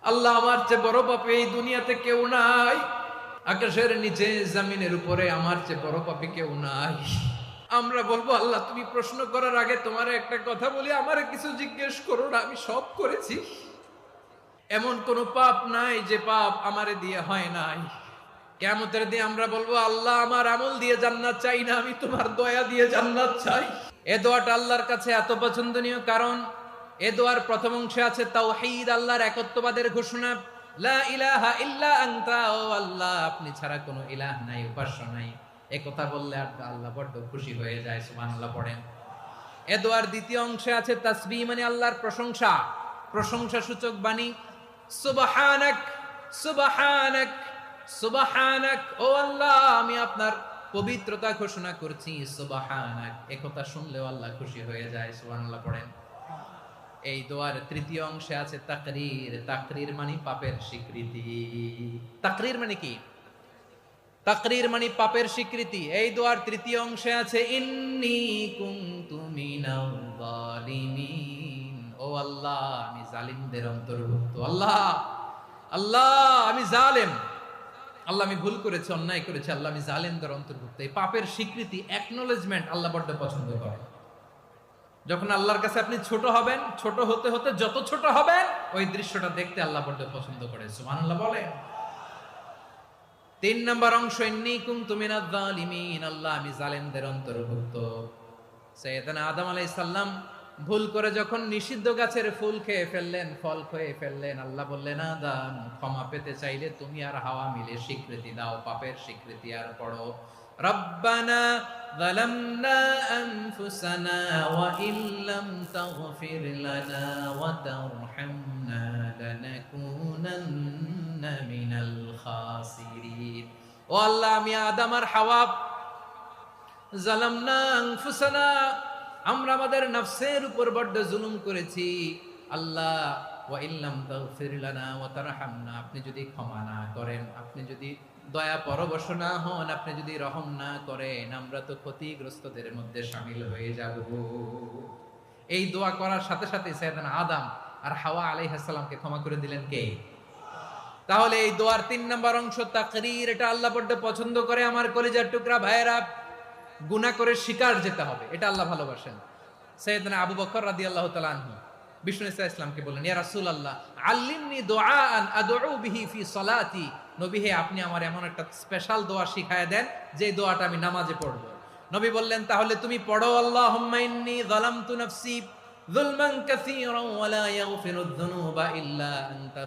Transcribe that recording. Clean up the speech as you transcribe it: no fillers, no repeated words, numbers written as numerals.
আল্লাহ আমার চেয়ে বড় পাপী এই দুনিয়াতে কেউ নাই, আকাশের নিচে জমিনের উপরে আমার চেয়ে বড় পাপী কেউ নাই। আমরা বলবো আল্লাহ তুমি প্রশ্ন করার আগে তোমার একটা কথা বলি, আমারে কিছু জিজ্ঞেস করো না, আমি সব করেছি। এমন কোন পাপ নাই যে পাপ আমারে দিয়ে হয় নাই। কিয়ামতের দিন আমরা বলবো আল্লাহ আমার আমল দিয়ে জান্নাত চাই না, আমি তোমার দয়া দিয়ে জান্নাত চাই। এ দোয়াটা আল্লাহর কাছে এত পছন্দনীয় কারণ এ দোয়ার প্রথম অংশে আছে তাওহীদ, আল্লাহর একত্ববাদের ঘোষণা। লা ইলাহা ইল্লা আনতা, ও আল্লাহ আপনি ছাড়া কোনো ইলাহ নাই, উপাস্য নাই। এই কথা বললে আল্লাহ বড় খুশি হয়ে যায়, সুবহানাল্লাহ পড়েন। এ দোয়ার দ্বিতীয় অংশে আছে তাসবিহ, মানে আল্লাহর প্রশংসা, প্রশংসা সূচক বাণী। সুবহানাক সুবহানাক সুবহানাক, ও আল্লাহ আমি আপনার পবিত্রতা ঘোষণা করছি, সুবহানাক। একথা শুনলেও আল্লাহ খুশি হয়ে যায়, সুবহানাল্লাহ পড়েন। এই দোয়ার তৃতীয় অংশে আছে তাকরীর, তাকরীর মানে পাপের স্বীকৃতি। তাকরীর মানে কি? তাকরীর মানে পাপের স্বীকৃতি। এই দোয়ার তৃতীয় অংশে আছে ইন্নী কুনতু মিনাল যালিমিন, ও আল্লাহ আমি জালিমদের অন্তর্ভুক্ত। আল্লাহ আল্লাহ আমি জালেম, আল্লাহ আমি ভুল করেছি, অন্যায় করেছি, আল্লাহ আমি জালেমদের অন্তর্ভুক্ত। এই পাপের স্বীকৃতি, অ্যাকনোলেজমেন্ট আল্লাহ বড় পছন্দ করে। যখন আল্লাহর কাছে আপনি ছোট হবেন, ছোট হতে হতে যত ছোট হবেন ওই দৃশ্যটা দেখতে আল্লাহ বড় পছন্দ করে, সুবহানাল্লাহ বলে। তিন নম্বর অংশ ইন্নী কুনতু মিনাজ যালিমিন, আল্লাহ আমি জালেমদের অন্তর্ভুক্ত। সাইয়েদনা আদম আলাইহিস সালাম ভুল করে যখন নিষিদ্ধ গাছের ফুল খেয়ে ফেললেন, ফল খেয়ে ফেললেন, আল্লাহ বললেন আদম ক্ষমা পেতে চাইলে তুমি আর হাওয়া মিলে স্বীকৃতি দাও, পাপের স্বীকৃতি আর পড়ো রব্বানা যালামনা আনফুসানা ওয়া ইল্লাম তাগফির লানা ওয়া তারহামনা লানাকুনান্না মিনাল খাসিরিন। ও আল্লাহ আমি আদম আর হাওয়া যালামনা আনফুসানা, আমরা আমাদের নফসের উপর বড্ড জুলুম করেছি। আল্লাহ ওয়া ইল্লাম তাগফির লানা ওয়া তারহামনা, আপনি যদি ক্ষমা না করেন, আপনি যদি দয়া পরবশ না হন, আপনি যদি রহম না করেন, আমরা তো ক্ষতিগ্রস্তদের মধ্যে শামিল হয়ে যাব। এই দোয়া করার সাথে সাথে সাইয়েদনা আদম আর হাওয়া আলাইহিস সালামকে ক্ষমা করে দিলেন কে? তাহলে এই দোয়ার 3 নম্বর অংশ তাকরীর, এটা আল্লাহ বড্ড পছন্দ করে। আমার কলিজার টুকরা ভাইয়েরা, গুনাহ করে শিকার যেতে হবে, এটা আল্লাহ ভালোবাসেন। সাইয়েদনা আবু বকর রাদিয়াল্লাহু তাআলা আনহু বিষ্ণু ইসলামকে বললেন, ইয়া রাসূলুল্লাহ আল্লিমনি দুআআন আদউ বিহি ফি সলাতি, নবী হে আপনি আমার এমন একটা স্পেশাল দোয়া শিখায় দেন যে দোয়াটা আমি নামাজে পড়ব। নবী বললেন তাহলে তুমি পড়ো আল্লাহুম্মা ইন্নী যালামতু নাফসি যুলমান কাসীরান ওয়া লা ইয়াগফিরুয যুনুবা ইল্লা আনতা